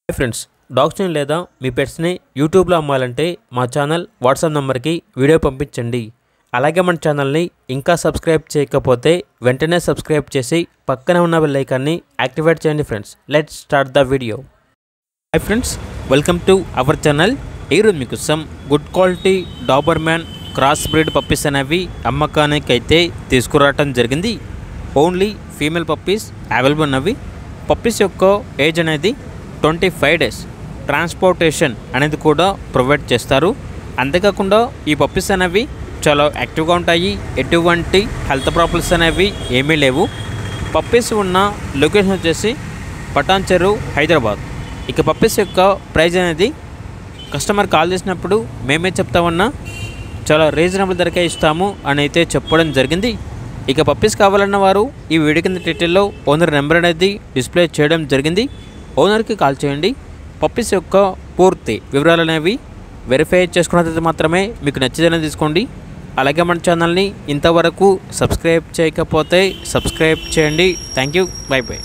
Hi friends, డాగ్స్ని లేదా మీ పెట్స్ని యూట్యూబ్లో అమ్మాలంటే మా ఛానల్ వాట్సాప్ నెంబర్కి వీడియో పంపించండి. అలాగే మన ఛానల్ని ఇంకా సబ్స్క్రైబ్ చేయకపోతే వెంటనే సబ్స్క్రైబ్ చేసి పక్కనే ఉన్న బెల్ ఐకాన్ని యాక్టివేట్ చేయండి. Friends, let's start the video. Hi friends, welcome to our channel. ఈరోజు మీకోసం good quality Doberman cross breed puppies అనేవి అమ్మకానికి అయితే తీసుకురావటం జరిగింది. ఓన్లీ ఫీమేల్ పప్పీస్ అవైలబుల్ ఉన్నవి. పప్పీస్ యొక్క ఏజ్ అనేది 25 days. ట్రాన్స్పోర్టేషన్ అనేది కూడా ప్రొవైడ్ చేస్తారు. అంతేకాకుండా ఈ పప్పీస్ అనేవి చాలా యాక్టివ్గా ఉంటాయి. ఎటువంటి హెల్త్ ప్రాబ్లమ్స్ అనేవి ఏమీ లేవు. పప్పీస్ ఉన్న లొకేషన్ వచ్చేసి పటాన్ చెరు, హైదరాబాద్. ఇక పప్పీస్ యొక్క ప్రైస్ అనేది కస్టమర్ కాల్ చేసినప్పుడు మేమే చెప్తామన్నా చాలా రీజనబుల్ ధరకే ఇస్తాము అని అయితే చెప్పడం జరిగింది. ఇక పప్పీస్ కావాలన్న వారు ఈ వీడియో కింద టైటిల్లో ఓనర్ నెంబర్ అనేది డిస్ప్లే చేయడం జరిగింది. ఓనర్కి కాల్ చేయండి. పప్పీస్ యొక్క పూర్తి వివరాలు అనేవి వెరిఫై చేసుకున్నది మాత్రమే మీకు నచ్చితేనే తీసుకోండి. అలాగే మన ఛానల్ని ఇంతవరకు సబ్స్క్రైబ్ చేయకపోతే సబ్స్క్రైబ్ చేయండి. Thank you. By by.